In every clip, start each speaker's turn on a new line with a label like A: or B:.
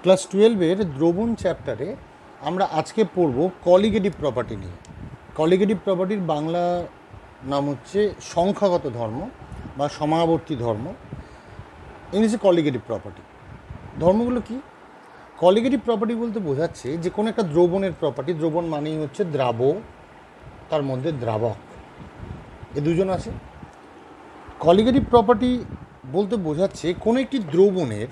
A: Class 12-এর দ্রবণ চ্যাপ্টারে আমরা আজকে পড়ব কলিগেটিভ প্রপার্টি নিয়ে। কলিগেটিভ প্রপার্টির বাংলা নাম হচ্ছে সংখ্যাগত ধর্ম বা সমাবর্তী ধর্ম, ইংলিশে কলিগেটিভ প্রপার্টি। ধর্মগুলো কি? কলিগেটিভ প্রপার্টি বলতে বোঝাচ্ছে যে কোনো একটা দ্রবণের প্রপার্টি, দ্রবণ মানেই হচ্ছে দ্রাব, তার মধ্যে দ্রাবক, এ দুজন আছে। কলিগেটিভ প্রপার্টি বলতে বোঝাচ্ছে কোনো একটি দ্রবণের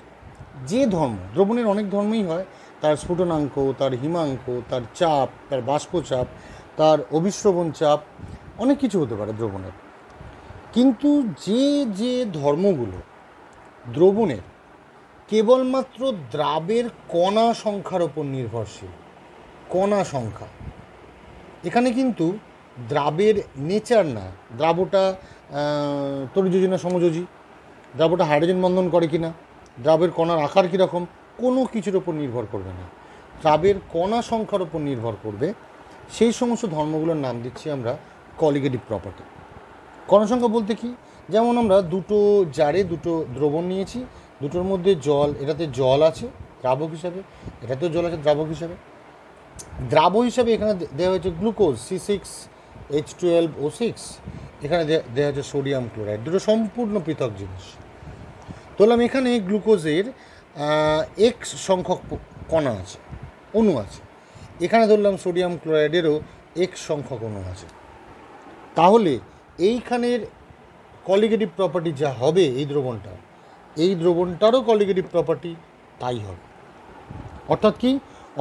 A: যে ধর্ম, দ্রবণের অনেক ধর্মই হয়, তার স্ফুটনাঙ্ক, তার হিমাঙ্ক, তার চাপ, তার বাষ্পচাপ, তার অভিস্রবণ চাপ, অনেক কিছু হতে পারে দ্রবণের। কিন্তু যে যে ধর্মগুলো দ্রবণের কেবলমাত্র দ্রাবের কণা সংখ্যার ওপর নির্ভরশীল, কণা সংখ্যা, এখানে কিন্তু দ্রাবের নেচার না, দ্রাবটা তরিযোজী না সমযোজী, দ্রাবটা হাইড্রোজেন বন্ধন করে কি না, দ্রাবের কণার আকার কীরকম, কোনো কিছুর ওপর নির্ভর করবে না, দ্রাবের কণা সংখ্যার ওপর নির্ভর করবে। সেই সমস্ত ধর্মগুলোর নাম দিচ্ছি আমরা কলিগেটিভ প্রপার্টি। কণা সংখ্যা বলতে কি? যেমন আমরা দুটো জারে দুটো দ্রবণ নিয়েছি, দুটোর মধ্যে জল, এটাতে জল আছে দ্রাবক হিসাবে, এটাতেও জল আছে দ্রাবক হিসাবে। দ্রাবক হিসাবে এখানে দেওয়া হয়েছে গ্লুকোজ C6H12O6, এখানে দেওয়া হয়েছে সোডিয়াম ক্লোরাইড, দুটো সম্পূর্ণ পৃথক জিনিস। ধরলাম এখানে গ্লুকোজের X সংখ্যক কণা আছে, অণু আছে, এখানে ধরলাম সোডিয়াম ক্লোরাইডেরও X সংখ্যক অণু আছে। তাহলে এইখানের কলিগেটিভ প্রপার্টি যা হবে এই দ্রবণটারও কলিগেটিভ প্রপার্টি তাই হবে। অর্থাৎ কি?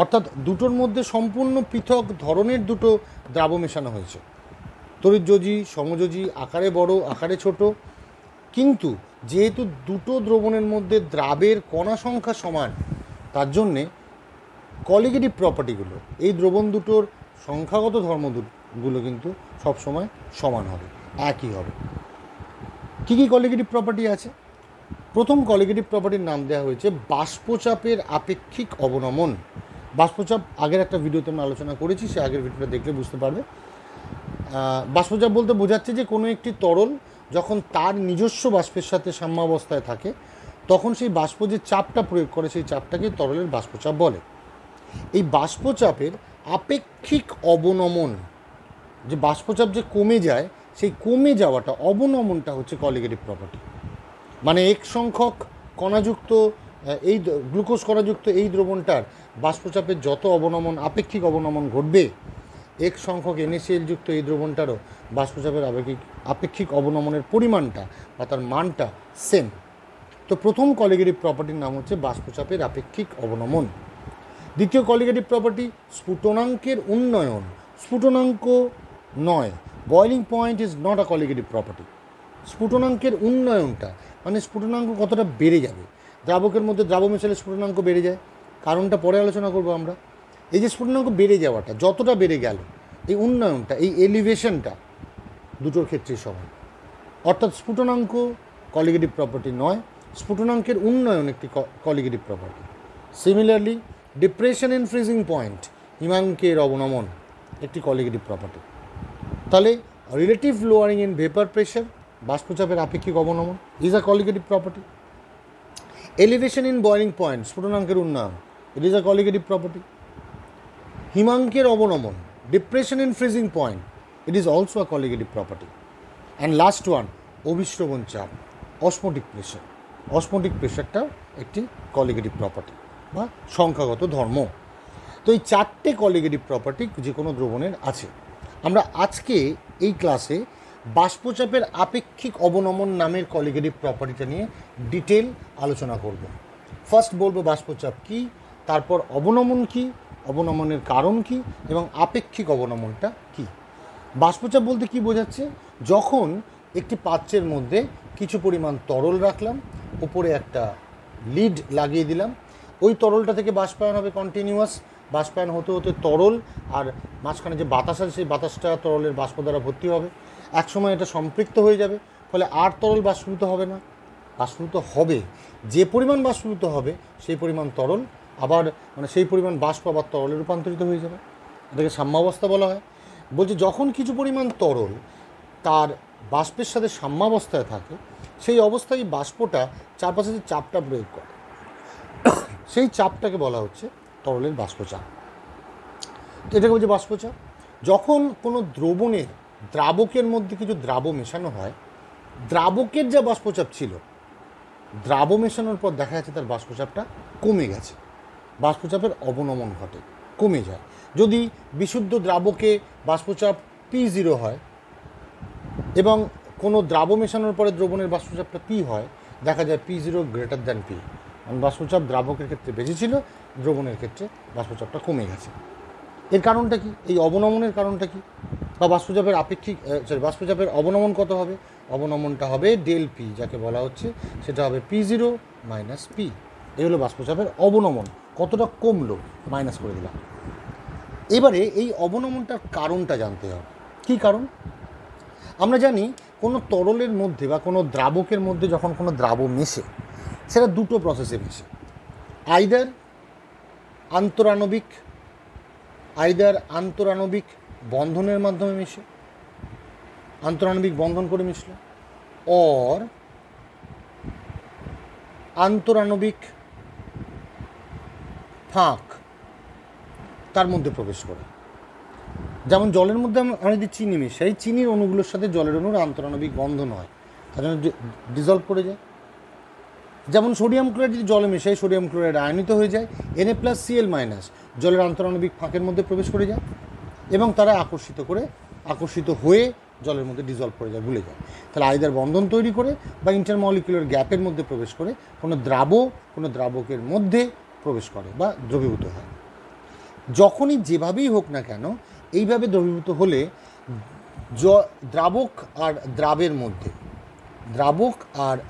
A: অর্থাৎ দুটোর মধ্যে সম্পূর্ণ পৃথক ধরনের দুটো দ্রাব মেশানো হয়েছে, তরিযোজী সমযোজী, আকারে বড় আকারে ছোট, কিন্তু যেহেতু দুটো দ্রবণের মধ্যে দ্রাবের কণা সংখ্যা সমান, তার জন্যে কলিগেটিভ প্রপার্টিগুলো এই দ্রবণ দুটোর সংখ্যাগত ধর্মগুলো কিন্তু সবসময় সমান হবে, একই হবে। কী কী কলিগেটিভ প্রপার্টি আছে? প্রথম কলিগেটিভ প্রপার্টির নাম দেওয়া হয়েছে বাষ্পচাপের আপেক্ষিক অবনমন। বাষ্পচাপ আগের একটা ভিডিওতে আমরা আলোচনা করেছি, সে আগের ভিডিওটা দেখলে বুঝতে পারবে। বাষ্পচাপ বলতে বোঝাচ্ছে যে কোনো একটি তরল যখন তার নিজস্ব বাষ্পের সাথে সাম্যাবস্থায় থাকে, তখন সেই বাষ্প যে চাপটা প্রয়োগ করে, সেই চাপটাকে তরলের বাষ্পচাপ বলে। এই বাষ্পচাপের আপেক্ষিক অবনমন, যে বাষ্পচাপ যে কমে যায়, সেই কমে যাওয়াটা, অবনমনটা হচ্ছে কলিগেটিভ প্রপার্টি। মানে এক সংখ্যক কণাযুক্ত এই গ্লুকোজ কণাযুক্ত এই দ্রবণটার বাষ্পচাপের যত অবনমন, আপেক্ষিক অবনমন ঘটবে, এক সংখ্যক NaCl যুক্ত এই দ্রবণটারও বাষ্পচাপের আপেক্ষিক অবনমনের পরিমাণটা বা তার মানটা সেম। তো প্রথম কলিগেটিভ প্রপার্টির নাম হচ্ছে বাষ্পচাপের আপেক্ষিক অবনমন। দ্বিতীয় কলিগেটিভ প্রপার্টি স্ফুটনাঙ্কের উন্নয়ন। স্ফুটনাঙ্ক নয়, boiling point is not a colligative property. স্ফুটনাঙ্কের উন্নয়নটা মানে স্ফুটনাঙ্ক কতটা বেড়ে যাবে, দ্রাবকের মধ্যে দ্রাব মেশালে স্ফুটনাঙ্ক বেড়ে যায়, কারণটা পরে আলোচনা করবো আমরা। এই যে স্ফুটনাঙ্ক বেড়ে যাওয়াটা, যতটা বেড়ে গেল, এই উন্নয়নটা, এই এলিভেশনটা দুটোর ক্ষেত্রেই সমান। অর্থাৎ স্ফুটনাঙ্ক কলিগেটিভ প্রপার্টি নয়, স্ফুটনাঙ্কের উন্নয়ন একটি colligative property. Similarly depression in freezing point, হিমাঙ্কের অবনমন, একটি কলিগেটিভ প্রপার্টি। তাহলে relative lowering in vapour pressure, বাষ্পচাপের আপেক্ষিক অবনমন, is a colligative property. Elevation in boiling point, স্ফুটনাঙ্কের উন্নয়ন, it is a colligative property. হিমাঙ্কের অবনমন, depression in freezing point, it is also a colligative property. And last one, অভিস্রবণ চাপ, osmotic pressure. Osmotic প্রেশারটা একটি কলিগেটিভ প্রপার্টি বা সংখ্যাগত ধর্ম। তো এই চারটে কলিগেটিভ প্রপার্টি যে কোনো দ্রবণের আছে। আমরা আজকে এই ক্লাসে বাষ্পচাপের আপেক্ষিক অবনমন নামের কলিগেটিভ প্রপার্টিটা নিয়ে ডিটেল আলোচনা করব। ফার্স্ট বলবো বাষ্পচাপ কী, তারপর অবনমন কী, অবনমনের কারণ কী, এবং আপেক্ষিক অবনমনটা কী। বাষ্পচাপ বলতে কী বোঝাচ্ছে? যখন একটি পাত্রের মধ্যে কিছু পরিমাণ তরল রাখলাম, উপরে একটা লিড লাগিয়ে দিলাম, ওই তরলটা থেকে বাষ্পায়ন হবে কন্টিনিউয়াস, বাষ্পায়ন হতে হতে তরল আর মাঝখানে যে বাতাস আছে, সেই বাতাসটা তরলের বাষ্প দ্বারা ভর্তি হবে, একসময় এটা সম্পৃক্ত হয়ে যাবে, ফলে আর তরল বাষ্পীভূত হবে না। বাষ্পীভূত হবে, যে পরিমাণ বাষ্পীভূত হবে সেই পরিমাণ তরল আবার, মানে সেই পরিমাণ বাষ্প আবার তরলে রূপান্তরিত হয়ে যাবে, এটাকে সাম্যাবস্থা বলা হয়। বলছে যখন কিছু পরিমাণ তরল তার বাষ্পের সাথে সাম্যাবস্থায় থাকে, সেই অবস্থায় বাষ্পটা চারপাশে যে চাপটা প্রয়োগ করে, সেই চাপটাকে বলা হচ্ছে তরলের বাষ্পচাপ। তো এটাকে বলছে বাষ্পচাপ। যখন কোনো দ্রবণের দ্রাবকের মধ্যে কিছু দ্রাব মেশানো হয়, দ্রাবকের যা বাষ্পচাপ ছিল, দ্রাব মেশানোর পর দেখা যাচ্ছে তার বাষ্পচাপটা কমে গেছে, বাষ্পচাপের অবনমন ঘটে, কমে যায়। যদি বিশুদ্ধ দ্রাবকে বাষ্পচাপ P0 হয় এবং কোনো দ্রাব মেশানোর পরে দ্রবণের বাষ্পচাপটা P হয়, দেখা যায় P0 গ্রেটার দ্যান P, কারণ বাষ্পচাপ দ্রাবকের ক্ষেত্রে বেশি ছিল, দ্রবণের ক্ষেত্রে বাষ্পচাপটা কমে গেছে। এর কারণটা কি? এই অবনমনের কারণটা কি? বা বাষ্পচাপের বাষ্পচাপের অবনমন কত হবে? অবনমনটা হবে ডেল পি, যাকে বলা হচ্ছে সেটা হবে P0 মাইনাস পি। এই হলো বাষ্পচাপের অবনমন। কতটা কমলো মাইনাস করে দিলাম। এবারে এই অবনমনটার কারণটা জানতে হবে। কী কারণ? আমরা জানি কোনো তরলের মধ্যে বা কোনো দ্রাবকের মধ্যে যখন কোনো দ্রাব মেশে, সেটা দুটো প্রসেসে মেশে। আইদার আন্তরাণবিক বন্ধনের মাধ্যমে মিশে, আন্তরাণবিক বন্ধন করে মিশলো, অর আন্তরাণবিক ফাঁক তার মধ্যে প্রবেশ করে। যেমন জলের মধ্যে আমরা যদি চিনি মিশাই, চিনির অণুগুলোর সাথে জলের অণুর আন্তরাণবিক বন্ধন হয়, তার জন্য ডিজলভ করে যায়। যেমন সোডিয়াম ক্লোরাইড যদি জলে মেশাই, সোডিয়াম ক্লোরাইড আয়নিত হয়ে যায়, Na+Cl- জলের আন্তরাণবিক ফাঁকের মধ্যে প্রবেশ করে যায় এবং তারা আকর্ষিত হয়ে জলের মধ্যে ডিজলভ করে যায়, ভুলে যায়। তাহলে আইদার বন্ধন তৈরি করে বা ইন্টারমলিকুলার গ্যাপের মধ্যে প্রবেশ করে কোনো দ্রাবকের মধ্যে প্রবেশ করে বা দ্রবীভূত হয়। যখনই যেভাবেই হোক না কেন, এইভাবে দ্রবীভূত হলে দ্রাবক আর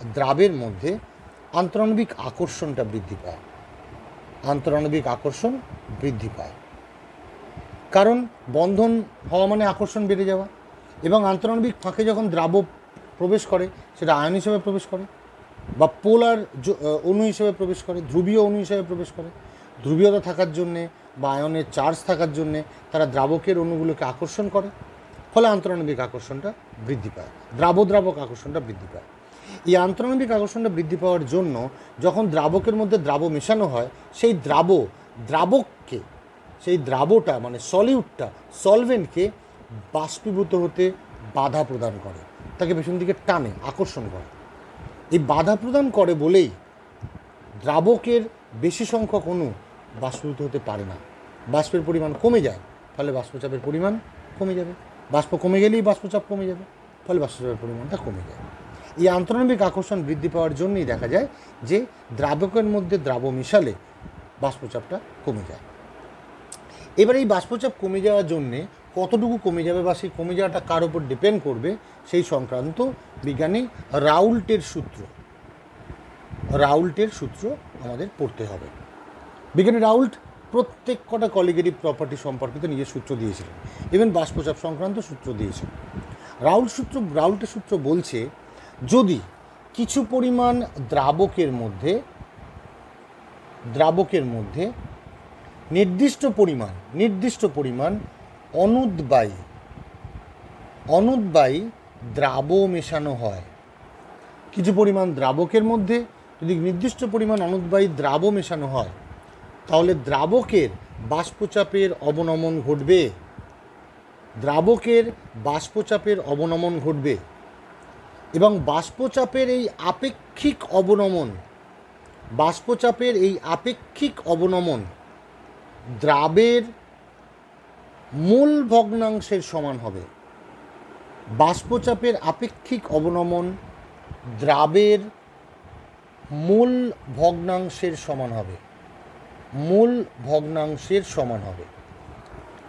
A: দ্রাবের মধ্যে আন্তরাণবিক আকর্ষণটা বৃদ্ধি পায়, কারণ বন্ধন হওয়া মানে আকর্ষণ বেড়ে যাওয়া। এবং আন্তরাণবিক ফাঁকে যখন দ্রাব প্রবেশ করে, সেটা আয়ন হিসেবে প্রবেশ করে বা পোলার অণু হিসেবে প্রবেশ করে, ধ্রুবীয় অণু হিসেবে প্রবেশ করে। ধ্রুবীয়তা থাকার জন্যে বা আয়নের চার্জ থাকার জন্যে তারা দ্রাবকের অণুগুলোকে আকর্ষণ করে, ফলে আন্তরাণবিক আকর্ষণটা বৃদ্ধি পায়, দ্রাবক আকর্ষণটা বৃদ্ধি পায়। এই আন্তরাণবিক আকর্ষণটা বৃদ্ধি পাওয়ার জন্য যখন দ্রাবকের মধ্যে দ্রাব মেশানো হয়, সেই দ্রাবটা মানে সলভেন্টকে বাষ্পীভূত হতে বাধা প্রদান করে, তাকে পেছন দিকে টানে, আকর্ষণ করে। এই বাধা প্রদান করে বলেই দ্রাবকের বেশি সংখ্যক অণু বাষ্পীভূত হতে পারে না, বাষ্পের পরিমাণ কমে যায়, ফলে বাষ্পচাপের পরিমাণ কমে যাবে। বাষ্প কমে গেলেই বাষ্পচাপ কমে যাবে, ফলে বাষ্পচাপের পরিমাণটা কমে যায়। এই আন্তরাণবিক আকর্ষণ বৃদ্ধি পাওয়ার জন্যই দেখা যায় যে দ্রাবকের মধ্যে দ্রাব মিশালে বাষ্পচাপটা কমে যায়। এবার এই বাষ্পচাপ কমে যাওয়ার জন্যে কতটুকু কমে যাবে বা সেই কমে যাওয়াটা কার উপর ডিপেন্ড করবে, সেই সংক্রান্ত বিজ্ঞানী রাউল্টের সূত্র আমাদের পড়তে হবে। বিজ্ঞানী রাউল্ট প্রত্যেক কটা কলিগেটিভ প্রপার্টি সম্পর্কিত নিজের সূত্র দিয়েছিলেন, ইভেন বাষ্পচাপ সংক্রান্ত সূত্র দিয়েছেন। রাউল্টের সূত্র বলছে, যদি কিছু পরিমাণ দ্রাবকের মধ্যে নির্দিষ্ট পরিমাণ অনুদ্বায়ী দ্রাব মেশানো হয়, কিছু পরিমাণ দ্রাবকের মধ্যে যদি নির্দিষ্ট পরিমাণ অনুদ্বায়ী দ্রাব মেশানো হয়, তাহলে দ্রাবকের বাষ্পচাপের অবনমন ঘটবে এবং বাষ্পচাপের এই আপেক্ষিক অবনমন দ্রাবের মূল ভগ্নাংশের সমান হবে। বাষ্পচাপের আপেক্ষিক অবনমন দ্রাবের মূল ভগ্নাংশের সমান হবে।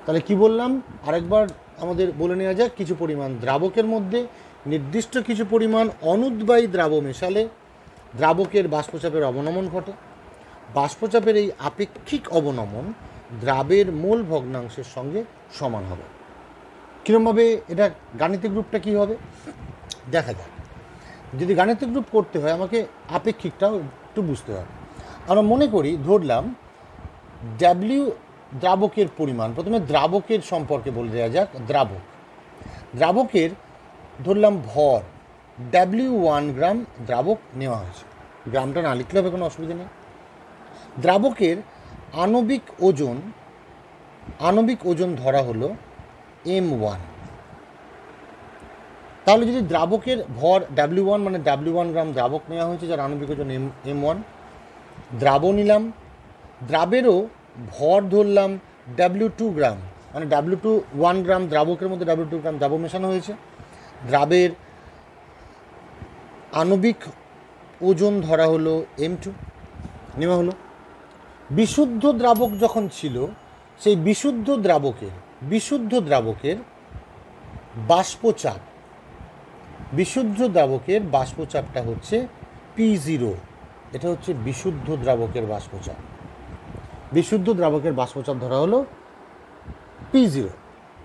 A: তাহলে কি বললাম আরেকবার আমাদের বলে নেওয়া যাক। কিছু পরিমাণ দ্রাবকের মধ্যে নির্দিষ্ট কিছু পরিমাণ অনুদ্বায়ী দ্রাব মেশালে দ্রাবকের বাষ্পচাপের অবনমন ঘটে। বাষ্পচাপের এই আপেক্ষিক অবনমন দ্রাবের মূল ভগ্নাংশের সঙ্গে সমান হবে। কীরকমভাবে এটা গাণিতিক রূপটা কী হবে দেখা যাক। যদি গাণিতিক রূপ করতে হয় আমাকে আপেক্ষিকটাও একটু বুঝতে হবে। আমরা মনে করি, ধরলাম ডাব্লিউ দ্রাবকের পরিমাণ, প্রথমে দ্রাবকের সম্পর্কে বলে দেওয়া যাক। দ্রাবকের ধরলাম ভর W1 গ্রাম দ্রাবক নেওয়া হয়েছে। গ্রামটা না লিখলে হবে, কোনো অসুবিধা নেই। দ্রাবকের আণবিক ওজন ধরা হলো M1। তাহলে যদি দ্রাবকের ভর W1 মানে W1 গ্রাম দ্রাবক নেওয়া হয়েছে যার আণবিক ওজন M1, দ্রাব নিলাম, দ্রাবেরও ভর ধরলাম W2 গ্রাম মানে W2 1 গ্রাম দ্রাবকের মধ্যে W2 গ্রাম দ্রাবক মেশানো হয়েছে, দ্রাবের আণবিক ওজন ধরা হলো M2 নেওয়া হলো। বিশুদ্ধ দ্রাবক যখন ছিল সেই বিশুদ্ধ দ্রাবকের বাষ্পচাপটা হচ্ছে P0। এটা হচ্ছে বিশুদ্ধ দ্রাবকের বাষ্পচাপ। বিশুদ্ধ দ্রাবকের বাষ্পচাপ ধরা হলো P0,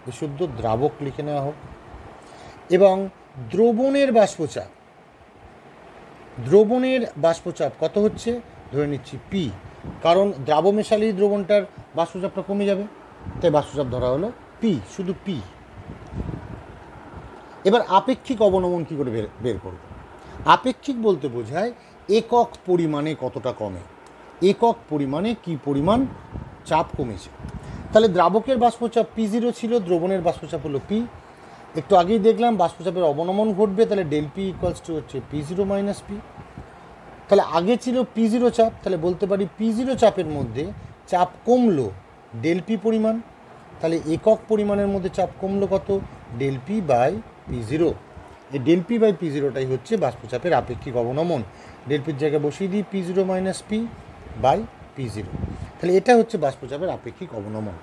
A: বিশুদ্ধ দ্রাবক লিখে নেওয়া হোক। এবং দ্রবণের বাষ্পচাপ কত হচ্ছে ধরে নিচ্ছি P, কারণ দ্রাব মেশালেই দ্রবণটার বাষ্পচাপটা কমে যাবে, তাই বাষ্পচাপ ধরা হলো P, শুধু P। এবার আপেক্ষিক অবনমন কী করে বের করব? আপেক্ষিক বলতে বোঝায় একক পরিমাণে কতটা কমে, একক পরিমাণে কি পরিমাণ চাপ কমেছে। তাহলে দ্রাবকের বাষ্পচাপ P0 ছিল, দ্রবণের বাষ্পচাপ হলো P। একটু আগেই দেখলাম বাষ্পচাপের অবনমন ঘটবে, তাহলে ডেল P ইকুয়ালস টু হচ্ছে P0 মাইনাস P। তাহলে আগে ছিল P0 চাপ, তাহলে বলতে পারি P0 চাপের মধ্যে চাপ কমলো ডেল P পরিমাণ, তাহলে একক পরিমাণের মধ্যে চাপ কমলো কত, ডেল P বাই P0। এই ডেল P বাই P0টাই হচ্ছে বাষ্পচাপের আপেক্ষিক অবনমন। ডেল Pর জায়গায় বসিয়ে দিই P0 minus P by P0, তাহলে এটা হচ্ছে বাষ্পচাপের আপেক্ষিক অবনমন।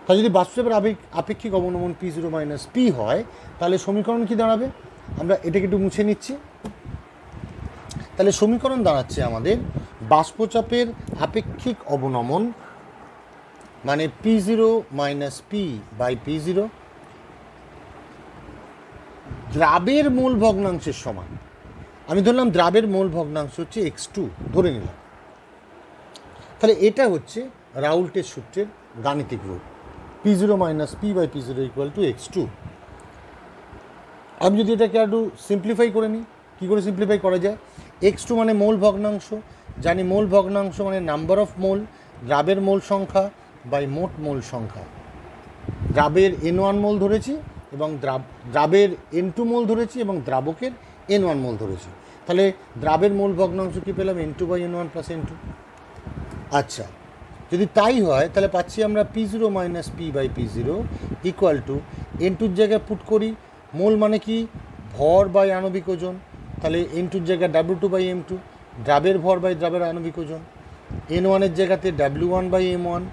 A: তাহলে যদি বাষ্পচাপের আপেক্ষিক অবনমন P0 মাইনাস P হয়, তাহলে সমীকরণ কি দাঁড়াবে? আমরা এটাকে একটু মুছে নিচ্ছি। তাহলে সমীকরণ দাঁড়াচ্ছে আমাদের বাষ্পচাপের আপেক্ষিক অবনমন মানে P0 minus P by P0 দ্রাবের মোল ভগ্নাংশের সমান। আমি ধরলাম দ্রাবের মোল ভগ্নাংশ হচ্ছে x2 ধরে নিলাম, তাহলে এটা হচ্ছে রাউল্টের সূত্রের গাণিতিক রূপ, P0 minus P by P0 equal to x2। আমি যদি এটাকে একটু সিম্পলিফাই করে নিই, কী করে সিম্পলিফাই করা যায়? x2 মানে মোল ভগ্নাংশ, জানি মোল ভগ্নাংশ মানে নাম্বার অফ মোল, দ্রাবের মোল সংখ্যা বাই মোট মোল সংখ্যা। দ্রাবের N1 মোল ধরেছি এবং দ্রাবের N2 মোল ধরেছি এবং দ্রাবকের N1 মোল ধরেছি, তাহলে দ্রাবের মোল ভগ্নাংশ কী পেলাম? N2 by N1 plus N2। আচ্ছা, যদি তাই হয় তাহলে পাচ্ছি আমরা P0 minus P by P0 equal to N2-র জায়গায় পুট করি, মোল মানে কি ভর বাই আণবিক ওজন, তাহলে N2-র জায়গায় W2 বাই M2, দ্রাবের ভর বাই দ্রাবের আণবিক ওজন, N1-এর জায়গাতে W1 বাই M1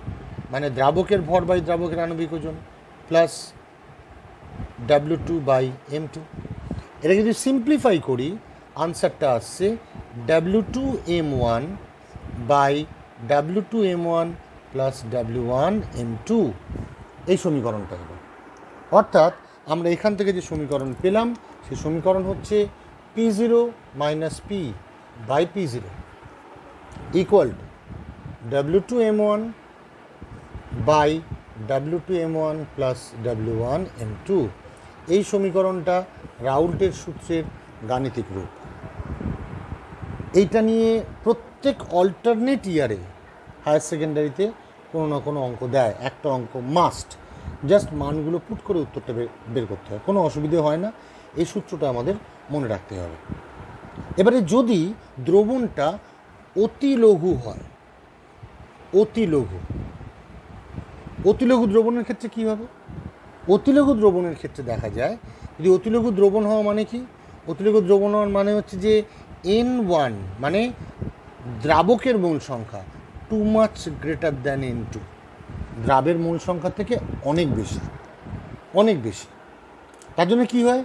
A: মানে দ্রাবকের ভর বাই দ্রাবকের আণবিক ওজন প্লাস W2 বাই M2। এটা যদি সিম্পলিফাই করি আনসারটা আসছে W2 M1 by W2 M1 plus W1 M2, এই সমীকরণটা হলো। অর্থাৎ আমরা এখান থেকে যে সমীকরণ পেলাম সেই সমীকরণ হচ্ছে P0 minus P by P0 equal to W2 M1 by W2 M1 plus W1 M2। এই সমীকরণটা রাউল্টের সূত্রের গাণিতিক রূপ। এইটা নিয়ে প্রত্যেক অল্টারনেট ইয়ারে হায়ার সেকেন্ডারিতে কোনো না কোনো অঙ্ক দেয়, একটা অঙ্ক মাস্ট, জাস্ট মানগুলো পুট করে উত্তরটা বের করতে হয়, কোনো অসুবিধে হয় না। এই সূত্রটা আমাদের মনে রাখতে হবে। এবারে যদি দ্রবণটা অতি লঘু হয়, অতিলঘু দ্রবণের ক্ষেত্রে কী হবে? অতিলঘু দ্রবণের ক্ষেত্রে দেখা যায় যদি অতিলঘু দ্রবণ হওয়া মানে কি? অতিলঘু দ্রবণ হওয়ার মানে হচ্ছে যে N1 মানে দ্রাবকের মূল সংখ্যা too much greater than N2, দ্রাবের মূল সংখ্যা থেকে অনেক বেশি। তার জন্য কী হয়,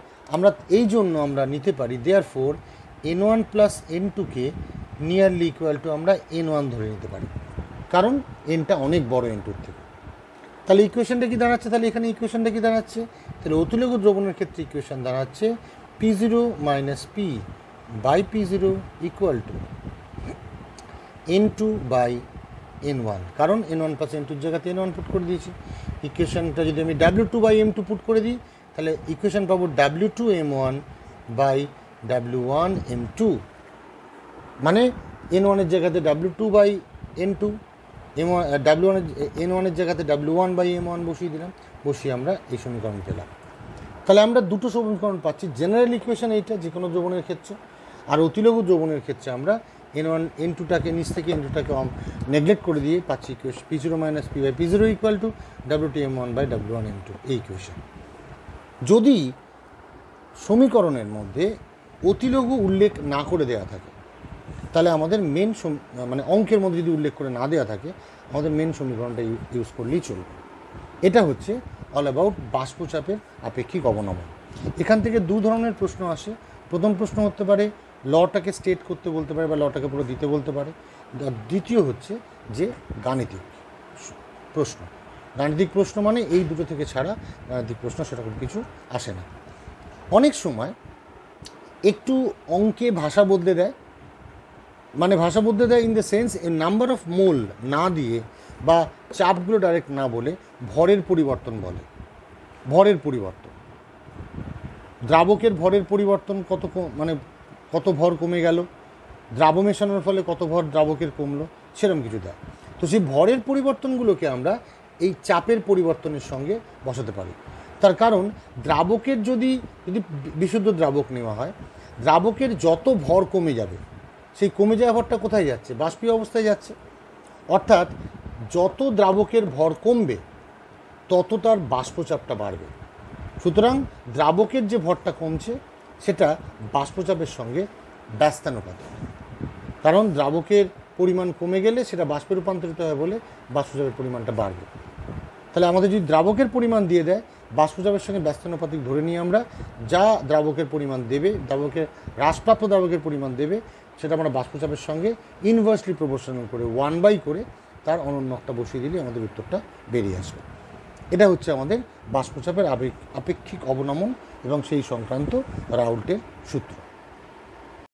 A: এই জন্য আমরা নিতে পারি দেয়ারফোর N1 প্লাস N2-কে নিয়ারলি ইকুয়াল টু আমরা N1 ধরে নিতে পারি, কারণ Nটা অনেক বড় N2-র থেকে। তাহলে ইকুয়েশনটা কি দাঁড়াচ্ছে? তাহলে অতিলঘু দ্রবণের ক্ষেত্রে ইকুয়েশন দাঁড়াচ্ছে P0 minus P by P0 equal to N2 by N1, কারণ N1 প্লাস N2-র জায়গাতে N1 পুট করে দিয়েছি। ইকুয়েশনটা যদি আমি W2 বাই M2 পুট করে দিই তাহলে ইকুয়েশন পাবো W2 M1 by W1 M2, মানে N1 এর জায়গাতে W2/N2, N1 এর জায়গাতে W1/M1 বসিয়ে দিলাম, বসিয়ে আমরা এই সমীকরণ পেলাম। তাহলে আমরা দুটো সমীকরণ পাচ্ছি, জেনারেল ইকুয়েশন এইটা যে কোনো যৌবনের ক্ষেত্রে, আর অতিলঘু যৌবনের ক্ষেত্রে আমরা N2টাকে নিচ থেকে N2টাকে নেগলেক্ট করে দিয়ে পাচ্ছি ইকুয়েশন P0 - P/P0 = W2M1/W1M2 এই ইকুয়েশন। যদি সমীকরণের মধ্যে অতিলঘু উল্লেখ না করে দেওয়া থাকে, তাহলে আমাদের মেন মানে অঙ্কের মধ্যে যদি উল্লেখ করে না দেওয়া থাকে, আমাদের মেন সমীকরণটা ইউজ করলেই চলবে। এটা হচ্ছে অল অ্যাবাউট বাষ্পচাপের আপেক্ষিক অবনমন। এখান থেকে দু ধরনের প্রশ্ন আসে। প্রথম প্রশ্ন হতে পারে লটাকে স্টেট করতে বলতে পারে বা লটাকে পুরো দিতে বলতে পারে। দ্বিতীয় হচ্ছে যে গাণিতিক প্রশ্ন। গাণিতিক প্রশ্ন মানে এই দুটো থেকে ছাড়া গাণিতিক প্রশ্ন সেরকম কিছু আসে না। অনেক সময় একটু অঙ্কে ভাষা বদলে দেয়, মানে ভাষা বদলে দেয় in the sense number of mole না দিয়ে বা চাপগুলো ডাইরেক্ট না বলে ভরের পরিবর্তন বলে। ভরের পরিবর্তন, দ্রাবকের ভরের পরিবর্তন মানে কত ভর কমে গেল, দ্রাব মেশানোর ফলে কত ভর দ্রাবকের কমলো, সেরকম কিছু দেয়। তো সেই ভরের পরিবর্তনগুলোকে আমরা এই চাপের পরিবর্তনের সঙ্গে বসাতে পারি। তার কারণ দ্রাবকের যদি বিশুদ্ধ দ্রাবক নেওয়া হয়, দ্রাবকের যত ভর কমে যাবে, সেই কমে যাওয়া ভরটা কোথায় যাচ্ছে? বাষ্পীয় অবস্থায় যাচ্ছে। অর্থাৎ যত দ্রাবকের ভর কমবে তত তার বাষ্পচাপটা বাড়বে। সুতরাং দ্রাবকের যে ভরটা কমছে সেটা বাষ্পচাপের সঙ্গে ব্যস্তানুপাতিক, কারণ দ্রাবকের পরিমাণ কমে গেলে সেটা বাষ্পে রূপান্তরিত হয় বলে বাষ্পচাপের পরিমাণটা বাড়বে। তাহলে আমাদের যদি দ্রাবকের পরিমাণ দিয়ে দেয়, বাষ্পচাপের সঙ্গে ব্যস্তানুপাতিক ধরে নিয়ে আমরা যা দ্রাবকের পরিমাণ দেবে, দ্রাবকের হ্রাসপ্রাপ্ত দ্রাবকের পরিমাণ দেবে, সেটা আমরা বাষ্পচাপের সঙ্গে ইনভার্সলি প্রপোর্শনাল করে 1/, করে তার অনন্যকটা বসিয়ে দিলে আমাদের উত্তরটা বেরিয়ে আসবে। এটা হচ্ছে আমাদের বাষ্পচাপের আপেক্ষিক অবনমন এবং সেই সংক্রান্ত রাউল্টের সূত্র।